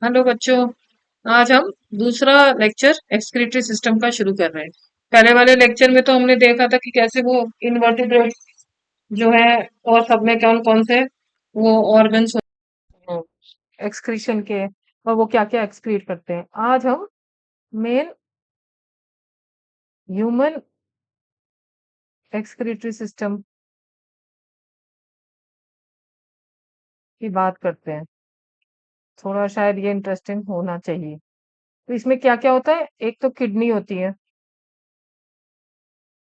Hello बच्चों। आज हम दूसरा लेक्चर एक्सक्रीटरी सिस्टम का शुरू कर रहे हैं। पहले वाले लेक्चर में तो हमने देखा था कि कैसे वो इनवर्टिब्रेट जो है और सब में कौन कौन से वो ऑर्गन्स होते हैं एक्सक्रीशन के, और वो क्या क्या एक्सक्रीट करते हैं। आज हम मेन ह्यूमन एक्सक्रीटरी सिस्टम की बात करते हैं। थोड़ा शायद ये इंटरेस्टिंग होना चाहिए। तो इसमें क्या क्या होता है, एक तो किडनी होती है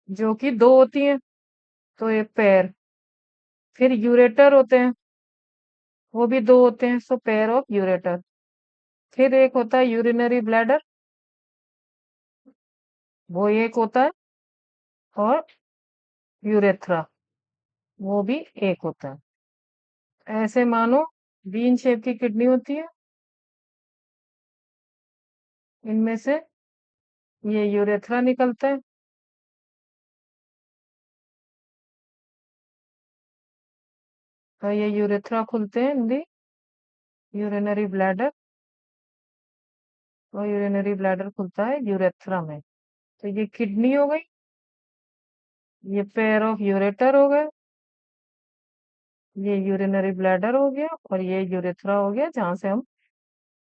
जो कि दो होती है, तो एक पैर। फिर यूरेटर होते हैं, वो भी दो होते हैं, सो पेयर ऑफ यूरेटर। फिर एक होता है यूरिनरी ब्लैडर, वो एक होता है। और यूरेथ्रा, वो भी एक होता है। ऐसे मानो बीन शेप की किडनी होती है, इनमें से ये यूरेथ्रा निकलता है। तो ये यूरेथ्रा खुलते हैं इन दी यूरिनरी ब्लैडर, और यूरिनरी ब्लैडर खुलता है यूरेथ्रा में। तो ये किडनी हो गई, ये पेयर ऑफ यूरेटर हो गए, ये यूरिनरी ब्लैडर हो गया, और ये यूरेथ्रा हो गया जहां से हम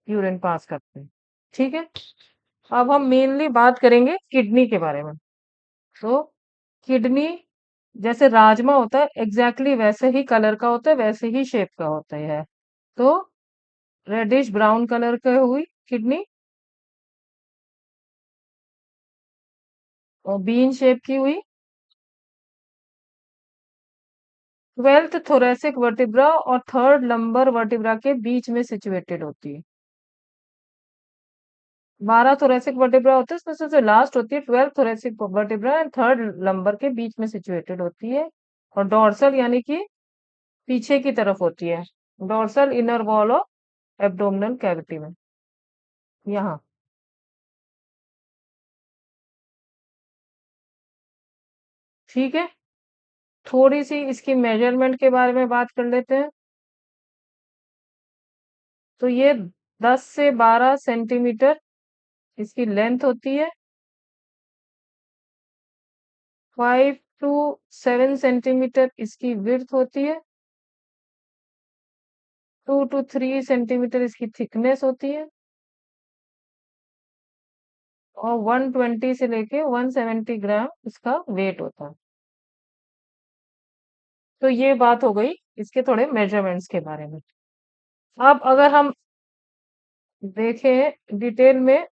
यूरिन पास करते हैं। ठीक है। अब हम मेनली बात करेंगे किडनी के बारे में। तो किडनी जैसे राजमा होता है, एग्जैक्टली वैसे ही कलर का होता है, वैसे ही शेप का होता है। तो रेडिश ब्राउन कलर का हुई किडनी, और बीन शेप की हुई। 12th थोरेसिक वर्टिब्रा और थर्ड लंबर वर्टिब्रा के बीच में सिचुएटेड होती है। 12 थोरेसिक वर्टिब्रा होते हैं, उसमें से जो लास्ट होती है 12th thoracic vertebra and third lumbar के बीच में सिचुएटेड होती है। और डोर्सल यानी कि पीछे की तरफ होती है, dorsal inner wall of abdominal cavity में, यहाँ। ठीक है। थोड़ी सी इसकी मेजरमेंट के बारे में बात कर लेते हैं। तो ये 10 से 12 सेंटीमीटर इसकी लेंथ होती है, 5 to 7 सेंटीमीटर इसकी विड्थ होती है, 2 to 3 सेंटीमीटर इसकी थिकनेस होती है, और 120 से लेके 170 ग्राम इसका वेट होता है। तो ये बात हो गई इसके थोड़े मेजरमेंट्स के बारे में। अब अगर हम देखें डिटेल में,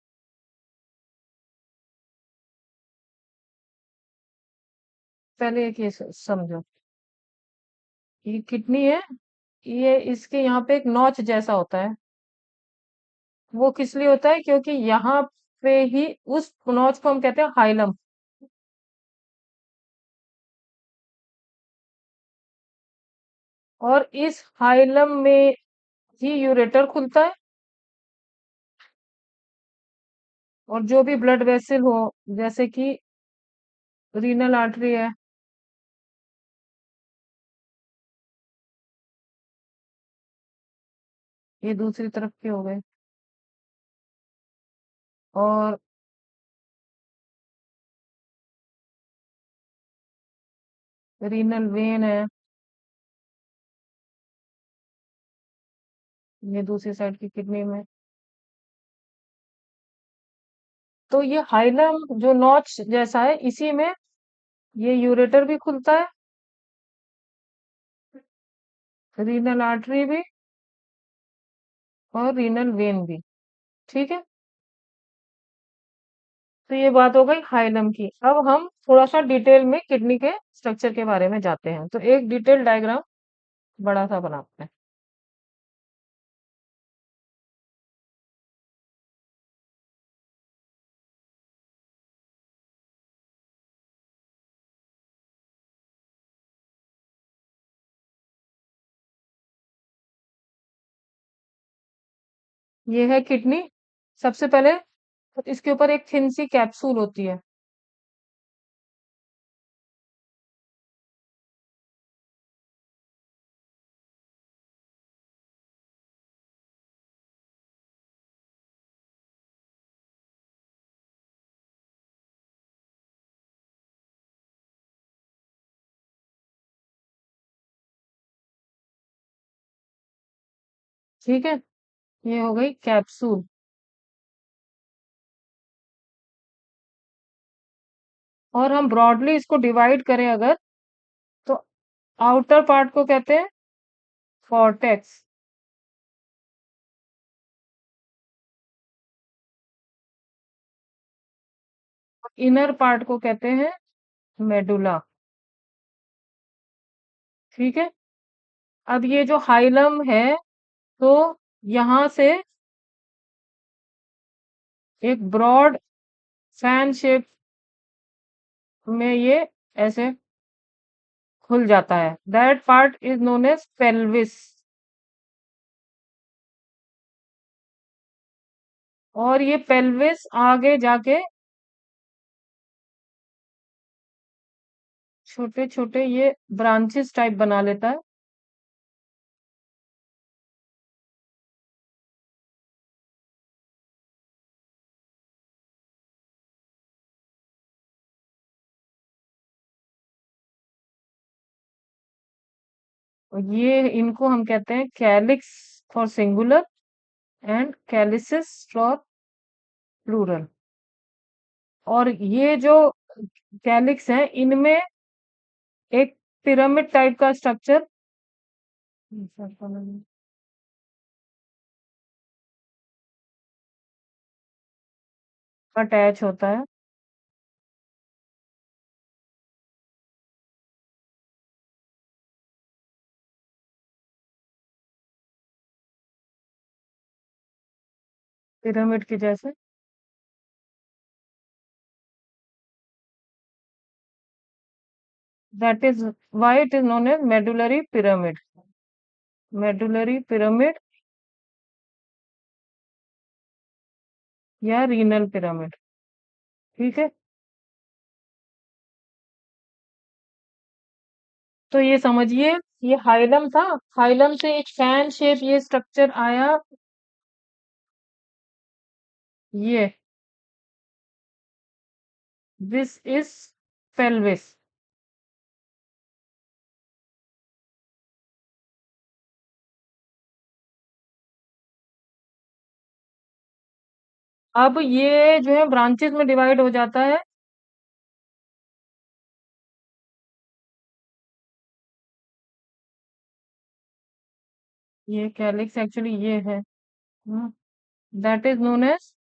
पहले एक ये समझो, ये किडनी है, ये इसके यहाँ पे एक नॉच जैसा होता है। वो किस लिए होता है, क्योंकि यहाँ पे ही उस नॉच को हम कहते हैं हाइलम, और इस हाइलम में ही यूरेटर खुलता है। और जो भी ब्लड वेसल हो, जैसे कि रीनल आर्टरी है, ये दूसरी तरफ के हो गए, और रीनल वेन है, ये दूसरी साइड की किडनी में। तो ये हाइलम जो नॉच जैसा है, इसी में ये यूरेटर भी खुलता है, रीनल आर्टरी भी, और रीनल वेन भी। ठीक है। तो ये बात हो गई हाइलम की। अब हम थोड़ा सा डिटेल में किडनी के स्ट्रक्चर के बारे में जाते हैं। तो एक डिटेल डायग्राम बड़ा सा बनाते हैं। ये है किडनी। सबसे पहले इसके ऊपर एक थिन सी कैप्सूल होती है, ठीक है, ये हो गई कैप्सूल। और हम ब्रॉडली इसको डिवाइड करें अगर, तो आउटर पार्ट को कहते हैं कॉर्टेक्स, इनर पार्ट को कहते हैं मेडुला। ठीक है, अब ये जो हाइलम है, तो यहाँ से एक ब्रॉड फैन शेप में ये ऐसे खुल जाता है। That part is known as pelvis. और ये पेल्विस आगे जाके छोटे छोटे ये ब्रांचेस टाइप बना लेता है। और ये इनको हम कहते हैं calyx for singular and calyces for plural. और ये जो कैलिक्स है, इनमें एक पिरामिड टाइप का स्ट्रक्चर अटैच होता है। पिरामिड के जैसे। That is why it is known as medullary pyramid. Medullary pyramid या रीनल पिरामिड। ठीक है, तो ये समझिए, ये हाइलम था। हाइलम से एक फैन शेप ये स्ट्रक्चर आया, ये दिस इज पेल्विस। अब ये जो है ब्रांचेस में डिवाइड हो जाता है। ये कैलिक्स एक्चुअली ये है, that is known as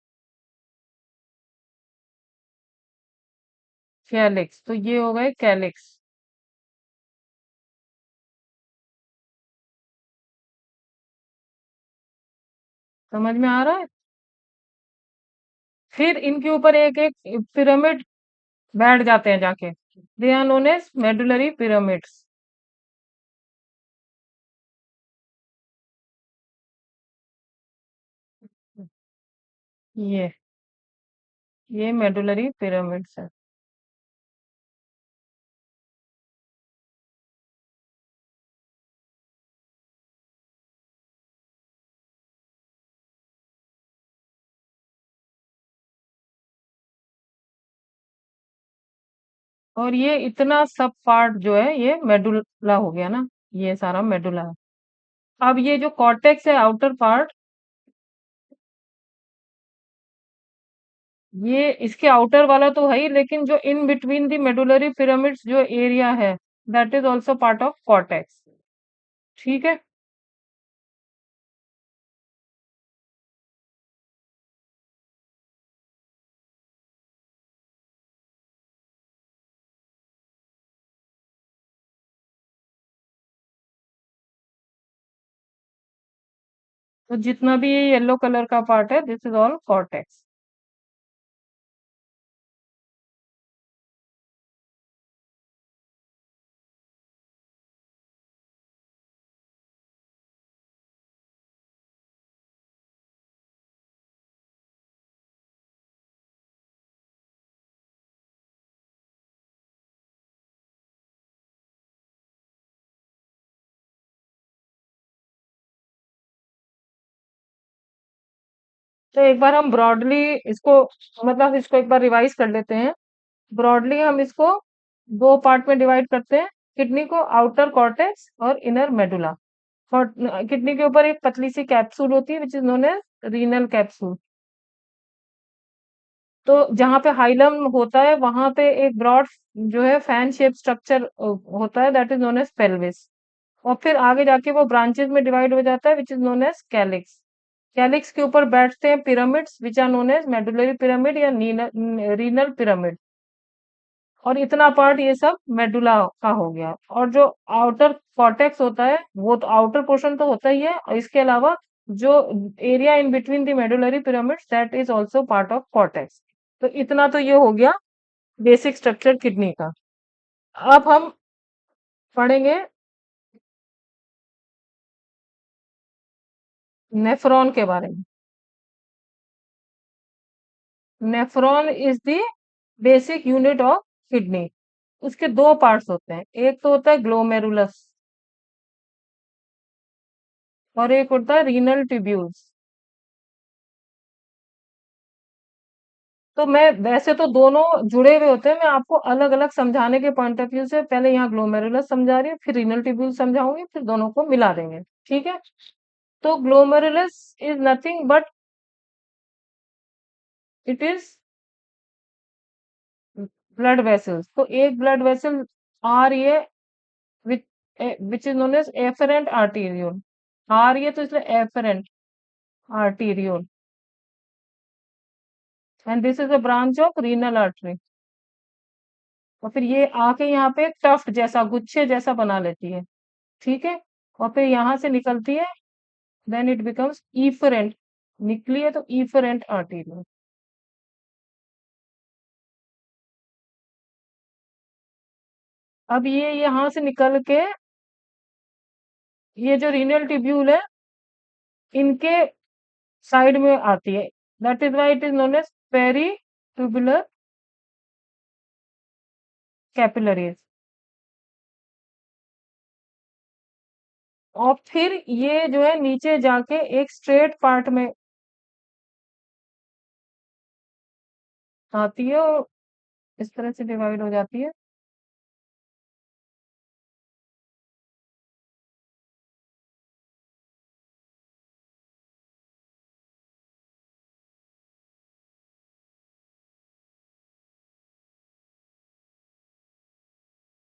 calyx. तो ये हो गए कैलिक्स। समझ में आ रहा है? फिर इनके ऊपर एक एक पिरामिड बैठ जाते हैं जाके। They are known as medullary pyramids. ये मेडुलरी पिरामिड्स है। और ये इतना सब पार्ट जो है ये मेडुला हो गया ना, ये सारा मेडुला है। अब ये जो कॉर्टेक्स है आउटर पार्ट, ये इसके आउटर वाला तो है ही, लेकिन जो in between the medullary pyramids जो एरिया है, that is also part of cortex. ठीक है, तो जितना भी ये येलो कलर का पार्ट है, दिस इज ऑल कॉर्टेक्स। तो एक बार हम ब्रॉडली इसको, मतलब इसको एक बार रिवाइज कर लेते हैं। ब्रॉडली हम इसको दो पार्ट में डिवाइड करते हैं, किडनी को, आउटर कॉर्टेक्स और इनर मेडुला। और किडनी के ऊपर एक पतली सी कैप्सूल होती है which is known as renal capsule. तो जहाँ पे हाइलम होता है वहां पे एक ब्रॉड जो है फैन शेप स्ट्रक्चर होता है, that is known as pelvis. और फिर आगे जाके वो ब्रांचेस में डिवाइड हो जाता है which is known as calyx. Calyx के ऊपर बैठते हैं pyramids which are known as medullary pyramid या रीनल पिरामिड। और इतना पार्ट ये सब मेडुला का हो गया। और जो आउटर कॉर्टेक्स होता है वो तो आउटर पोर्शन तो होता ही है, और इसके अलावा जो area in between the medullary pyramids that is also part of cortex. तो इतना तो ये हो गया बेसिक स्ट्रक्चर किडनी का। अब हम पढ़ेंगे नेफ्रॉन के बारे में। Nephron is the basic unit of kidney. उसके दो पार्ट्स होते हैं, एक तो होता है ग्लोमेरुलस और एक होता है रीनल ट्यूब्यूल्स। तो मैं वैसे तो दोनों जुड़े हुए होते हैं, मैं आपको अलग अलग समझाने के पॉइंट ऑफ व्यू से पहले यहाँ ग्लोमेरुलस समझा रही हूँ, फिर रीनल ट्यूब्यूल समझाऊंगी, फिर दोनों को मिला देंगे। ठीक है। तो glomerulus is nothing but it is blood vessels. तो एक ब्लड वेसल आर ये which is known as afferent arteriole. आर ये तो इसलिए afferent arteriole, and this is a branch of renal artery. और फिर ये आके यहाँ पे टफ्ट जैसा गुच्छे जैसा बना लेती है। ठीक है। और फिर यहाँ से निकलती है, देन इट बिकम्स इफरेंट। निकली है तो इफरेंट आर्टीरियोल। अब ये यहाँ से निकल के ये जो रीनल ट्यूब्यूल है इनके साइड में आती है, that is why it is known as peritubular capillaries. और फिर ये जो है नीचे जाके एक स्ट्रेट पार्ट में आती है और इस तरह से डिवाइड हो जाती है।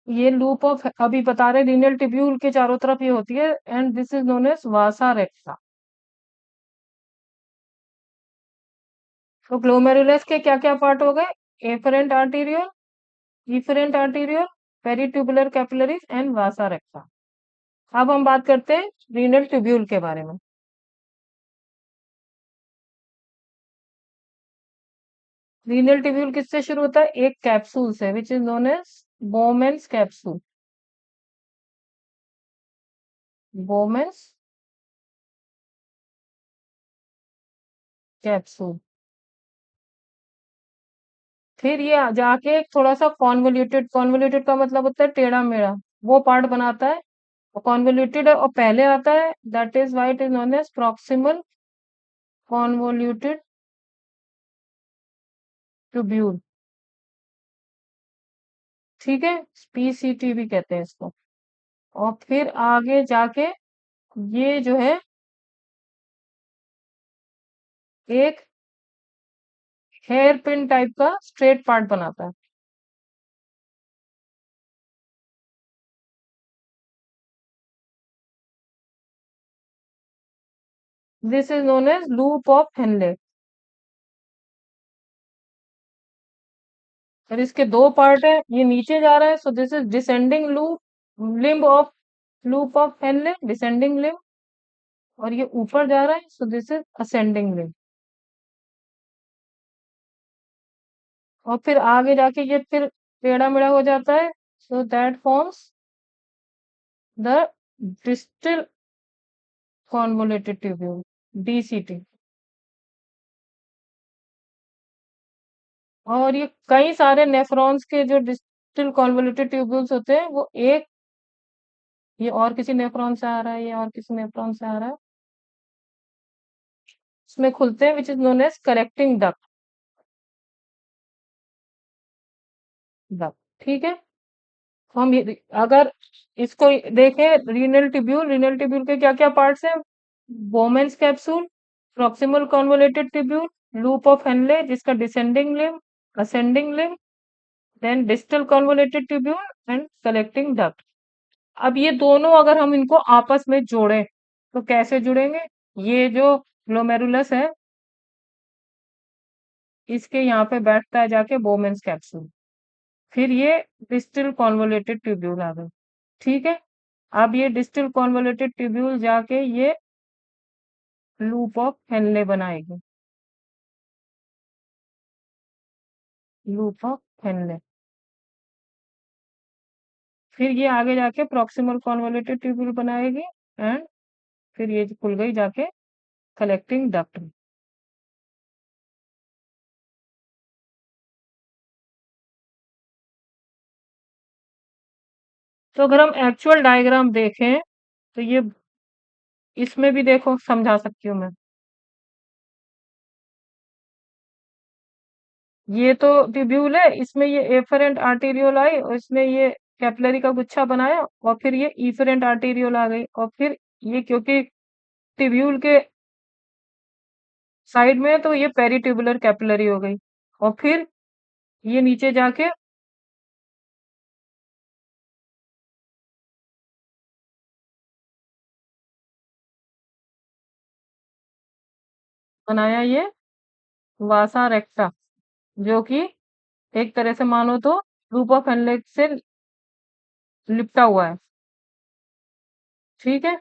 ये लूप ऑफ अभी बता रहे रीनल ट्यूब्यूल के चारों तरफ ये होती है, and this is known as vasa recta. तो ग्लोमेरुलस के क्या क्या पार्ट हो गए? Afferent arteriole, efferent arteriole, peritubular capillaries and vasa recta. अब हम बात करते हैं रीनल ट्यूब्यूल के बारे में। रीनल ट्यूब्यूल किससे शुरू होता है? एक कैप्सूल से which is known as Bowman's capsule. Bowman's capsule. फिर ये जाके एक थोड़ा सा कॉन्वोल्यूटेड, कॉन्वोल्यूटेड का मतलब होता है टेढ़ा मेढ़ा, वो पार्ट बनाता है। और कॉन्वोल्यूटेड और पहले आता है, that is why it is known as proximal convoluted tubule. ठीक है। पीसीटी भी कहते हैं इसको। और फिर आगे जाके ये जो है एक हेयर पिन टाइप का स्ट्रेट पार्ट बनाता है। This is known as loop of Henley. और इसके दो पार्ट है, ये नीचे जा रहा है so this is descending loop limb of loop of Henley, descending limb. और ये ऊपर जा रहा है so this is ascending limb. और फिर आगे जाके ये फिर टेढ़ा मेढ़ा हो जाता है, so that forms the distal convoluted tubule, DCT. और ये कई सारे नेफ्रॉन्स के जो डिस्टल कॉन्वोल्यूटेड ट्यूब्यूल्स होते हैं वो एक, ये और किसी नेफ्रॉन से आ रहा है, ये और किसी नेफ्रॉन से आ रहा है, इसमें खुलते हैं which is known as collecting duct. Duct. ठीक है। हम अगर इसको देखें, रीनल ट्यूब्यूल के क्या क्या पार्ट्स हैं? Bowman's capsule, proximal convoluted tubule, loop of Henle जिसका descending limb, ascending limb, then distal convoluted tubule and collecting duct. अब ये दोनों अगर हम इनको आपस में जोड़ें तो कैसे जुड़ेंगे? ये जो ग्लोमेरुलस है इसके यहाँ पे बैठता है जाके बोमेन्स कैप्सूल, फिर ये डिस्टल कॉन्वोलेटेड ट्यूब्यूल आ गई। ठीक है, अब ये डिस्टल कॉन्वोलेटेड ट्यूब्यूल जाके ये लूप ऑफ हेनले बनाएगी, लूप ऑफ हेनले। फिर ये आगे जाके प्रॉक्सिमल कॉन्वोलेटेड ट्यूब्यूल बनाएगी एंड फिर ये खुल गई जाके कलेक्टिंग डक्ट। तो अगर हम एक्चुअल डायग्राम देखें तो ये इसमें भी देखो समझा सकती हूँ मैं। ये तो ट्यूब्यूल है, इसमें ये एफरेंट आर्टेरियोल आई और इसमें ये कैपिलरी का गुच्छा बनाया और फिर ये इफरेंट आर्टेरियोल आ गई और फिर ये क्योंकि ट्यूब्यूल के साइड में है तो ये पेरिट्यूबुलर कैपिलरी हो गई और फिर ये नीचे जाके बनाया ये वासा रेक्टा, जो कि एक तरह से मानो तो रूप ऑफ हेनलेट से लिपटा हुआ है। ठीक है,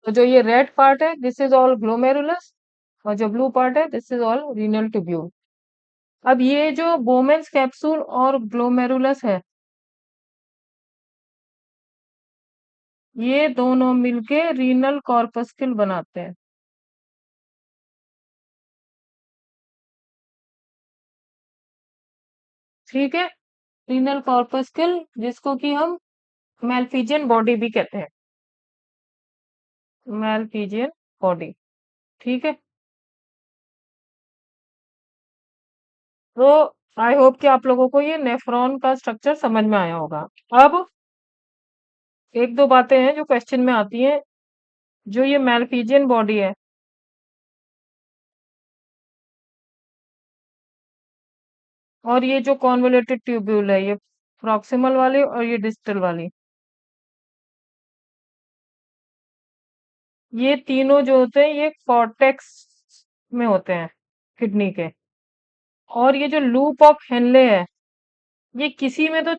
तो जो ये रेड पार्ट है दिस इज ऑल ग्लोमेरुलस और जो ब्लू पार्ट है this is all renal tubule. अब ये जो बोमेन्स कैप्सूल और ग्लोमेरुलस है ये दोनों मिलके रीनल कॉर्पस्कल बनाते हैं। ठीक है, रीनल कॉर्पस्कल जिसको कि हम मैल्फिजियन बॉडी भी कहते हैं, मैल्फिजियन बॉडी। ठीक है, तो आई होप कि आप लोगों को ये नेफ्रॉन का स्ट्रक्चर समझ में आया होगा। अब एक दो बातें हैं जो क्वेश्चन में आती हैं। जो ये मैल्फिजियन बॉडी है और ये जो कॉन्वोलेटेड ट्यूब्यूल है, ये प्रॉक्सिमल वाली और ये डिस्टल वाली, ये तीनों जो होते हैं ये कॉर्टेक्स में होते हैं किडनी के। और ये जो लूप ऑफ हेनले है ये किसी में तो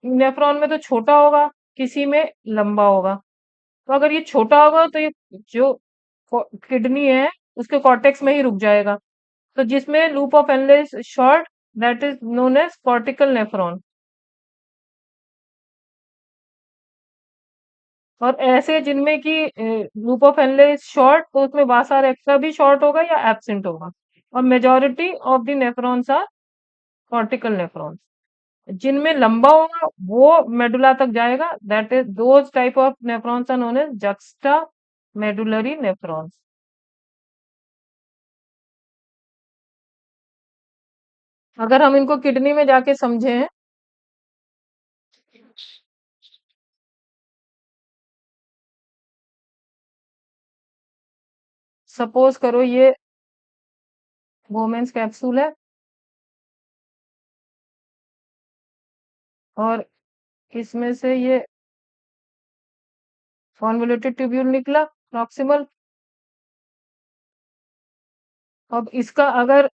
नेफ्रॉन में तो छोटा होगा, किसी में लंबा होगा। तो अगर ये छोटा होगा तो ये जो किडनी है उसके कॉर्टेक्स में ही रुक जाएगा। तो जिसमें loop of Henle is short that is known as cortical nephron. और ऐसे जिनमें कि loop of Henle is short तो उसमें वासा रेक्टा भी शॉर्ट होगा या एब्सेंट होगा। और majority of the nephrons are cortical nephrons. जिनमें लंबा होगा वो मेडुला तक जाएगा, that is those type of nephrons are known as juxtamedullary nephrons. अगर हम इनको किडनी में जाके समझें, सपोज करो ये वोमेन्स कैप्सूल है और इसमें से ये कॉन्वोल्यूटेड ट्यूब्यूल निकला प्रॉक्सिमल। अब इसका अगर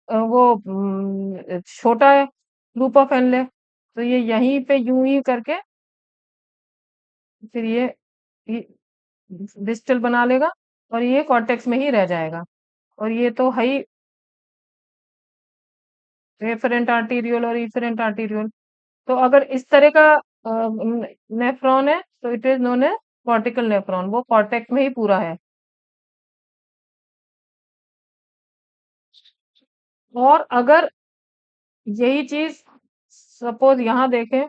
छोटा है लूप ऑफ हेनले तो ये यहीं पे यूं ही करके फिर ये डिस्टल बना लेगा और ये कॉर्टेक्स में ही रह जाएगा। और ये तो है ही रेफरेंट आर्टीरियोल और इफरेंट आर्टीरियोल। तो अगर इस तरह का नेफ्रॉन है तो it is known as cortical nephron, वो कॉर्टेक्स में ही पूरा है। और अगर यही चीज सपोज यहाँ देखें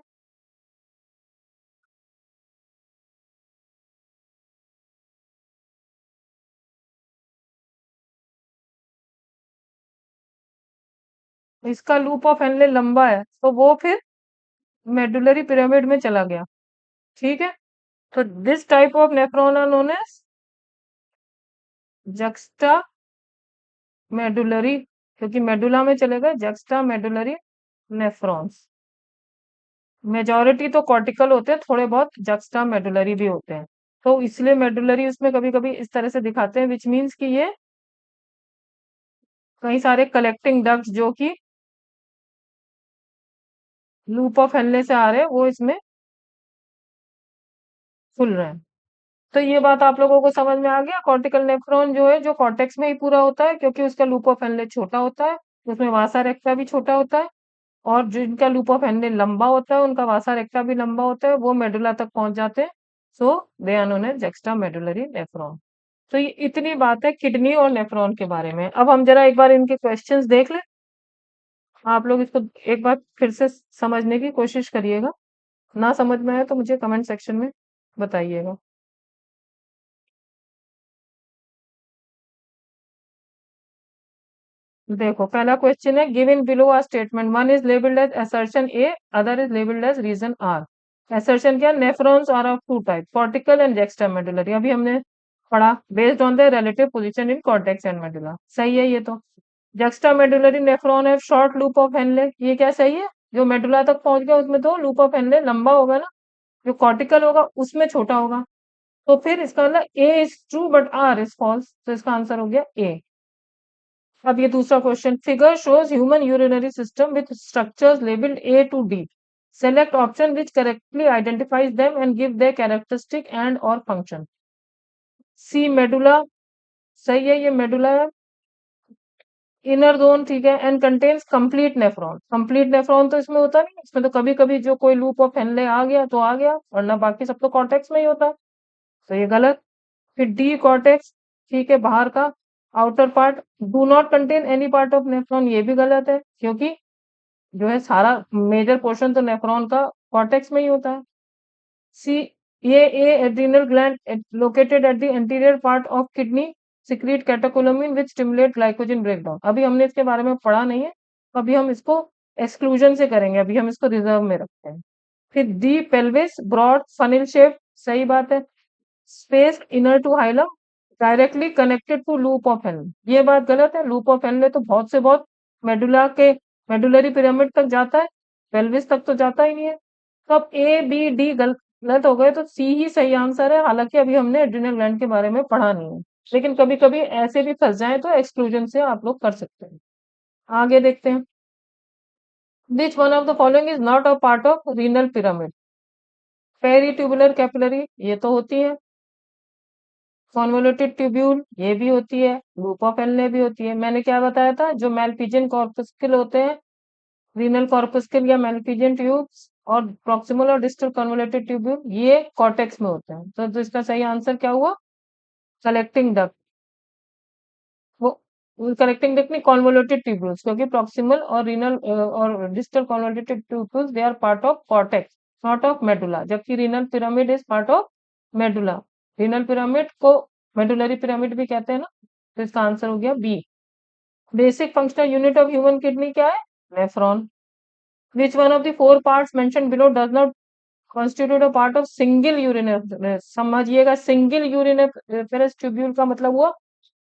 इसका लूप ऑफ हेनले लंबा है तो वो फिर मेडुलरी पिरामिड में चला गया। ठीक है, तो this type of nephron are known as juxtamedullary, क्योंकि मेडुला में चलेगा, जक्स्टा मेडुलरी नेफ्रॉन्स। मेजॉरिटी तो कॉर्टिकल होते हैं, थोड़े बहुत जक्स्टा मेडुलरी भी होते हैं। तो इसलिए मेडुलरी उसमें कभी कभी इस तरह से दिखाते हैं, विच मीन्स कि ये कई सारे कलेक्टिंग डक्ट जो कि लूप ऑफ हेनले से आ रहे हैं वो इसमें खुल रहे हैं। तो ये बात आप लोगों को समझ में आ गया। कॉर्टिकल नेफ्रॉन जो है जो कॉर्टेक्स में ही पूरा होता है, क्योंकि उसका लूप ऑफ हेनले छोटा होता है, उसमें वासा रेक्टा भी छोटा होता है, और जिनका लूप ऑफ हेनले लंबा होता है उनका वासा रेक्टा भी लंबा होता है, वो मेडुला तक पहुंच जाते हैं। So they are known as extra medullary nephron. तो ये इतनी बात है किडनी और नेफ्रॉन के बारे में। अब हम जरा एक बार इनके क्वेश्चंस देख लें। आप लोग इसको एक बार फिर से समझने की कोशिश करिएगा। ना समझ में आए तो मुझे कमेंट सेक्शन में बताइएगा। देखो पहला क्वेश्चन है, given below are statement, one is labelled as assertion A, other is labelled as reason R. Assertion क्या, nephrons are of two type, cortical and extramedullary. अभी हमने पढ़ा, based on the relative position in cortex and medulla. सही है ये तो। Juxtamedullary nephron है short loop of Henle, ये क्या सही है, जो मेडुला तक पहुंच गया उसमें तो लूप ऑफ हेनले लंबा होगा ना, जो कॉर्टिकल होगा उसमें छोटा होगा। तो फिर इसका मतलब A is true but R is false, तो इसका आंसर हो गया ए। अब ये दूसरा question, figure shows human urinary system with structures labelled A to D, select option which correctly identifies them and give their characteristic and और function. C medulla, सही है, ये मेडुला है। इनर जोन ठीक है, and contains complete nephron. Complete nephron तो इसमें होता नहीं, इसमें तो कभी कभी जो कोई लूप ऑफ हेनले आ गया तो आ गया, वरना बाकी सब तो कॉर्टेक्स में ही होता है। तो ये गलत। फिर डी कॉर्टेक्स, ठीक है, बाहर का outer part, do not contain any part of nephron, ये भी गलत है, क्योंकि जो है सारा मेजर पोर्शन तो नेफ्रॉन का कॉर्टेक्स में ही होता है। सी, ये A adrenal gland located at the anterior part of kidney secrete catecholamine which stimulate glycogen breakdown. अभी हमने इसके बारे में पढ़ा नहीं है, अभी हम इसको एक्सक्लूजन से करेंगे, अभी हम इसको रिजर्व में रखते हैं। फिर the pelvis broad funnel shape, सही बात है। Space inner to hilum, directly connected to loop of Henle, ये बात गलत है। लूप ऑफ हेनले तो बहुत से बहुत मेडुला के मेडुलरी पिरामिड तक जाता है, पेल्विस तक तो जाता ही नहीं है। तो अब ए बी डी गलत हो गए, तो सी ही सही आंसर है, हालांकि अभी हमने एड्रिनल ग्लैंड के बारे में पढ़ा नहीं है, लेकिन कभी कभी ऐसे भी फंस जाए तो एक्सक्लूजन से आप लोग कर सकते हैं। आगे देखते हैं, which one of the following is not a part of renal pyramid. Peritubular capillary, ये तो होती है। कॉन्वोल्यूटेड ट्यूब्यूल, ये भी होती है। लूप ऑफ हेनले भी होती है। मैंने क्या बताया था, जो मेलपिजियन कॉर्पस्कल होते हैं, रीनल कॉर्पस्कल या मेलपिजियन ट्यूब्स, और प्रॉक्सिमल और डिस्टल कन्वोल्यूटेड ट्यूब्यूल, ये कॉर्टेक्स में होते हैं। तो इसका सही आंसर क्या हुआ, कलेक्टिंग डक्ट। वो कलेक्टिंग डक्ट नहीं, कॉन्वोल्यूटेड ट्यूब्यूल्स, क्योंकि प्रॉक्सिमल और रीनल और distal convoluted tubules they are part of cortex, not of medulla, जबकि renal pyramid is part of medulla. Renal pyramid को मेडुलरी पिरामिड भी कहते हैं ना। तो इसका आंसर हो गया B. Basic functional unit of human kidney क्या है, nephron. Which one of the four parts mention below does not constitute a part of single urinary, समझिएगा, सिंगल यूरिनरी ट्यूब्यूल का मतलब हुआ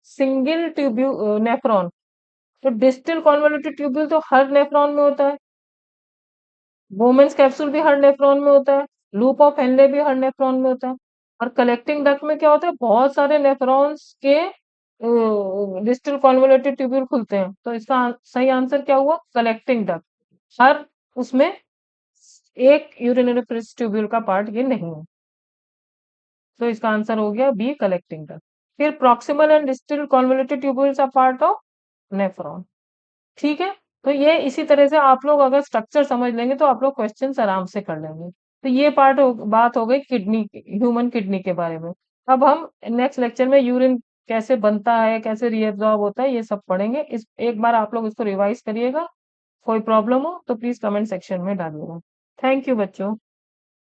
सिंगल ट्यूब्यूल नेफ्रॉन। तो distal convoluted tubule तो हर nephron में होता है, वोमेन्स कैप्सूल भी हर नेफ्रॉन में होता है, लूप ऑफ हेनले भी हर नेफ्रॉन में होता है। और कलेक्टिंग डक्ट में क्या होता है, बहुत सारे नेफ्रॉन्स के डिस्टल कॉन्वोल्यूटेड ट्यूब्यूल खुलते हैं। तो इसका सही आंसर क्या हुआ, कलेक्टिंग डक्ट। हर उसमें एक यूरिनरी ट्यूब्यूल का पार्ट ये नहीं है। तो इसका आंसर हो गया बी, कलेक्टिंग डक्ट। फिर proximal and distal convoluted tubules are part of nephron. ठीक है, तो ये इसी तरह से आप लोग अगर स्ट्रक्चर समझ लेंगे तो आप लोग क्वेश्चंस आराम से कर लेंगे। तो ये बात हो गई किडनी, ह्यूमन किडनी के बारे में। अब हम नेक्स्ट लेक्चर में यूरिन कैसे बनता है, कैसे रीएब्जॉर्ब होता है, ये सब पढ़ेंगे। इस एक बार आप लोग इसको रिवाइज करिएगा। कोई प्रॉब्लम हो तो प्लीज कमेंट सेक्शन में डालिएगा। थैंक यू बच्चों।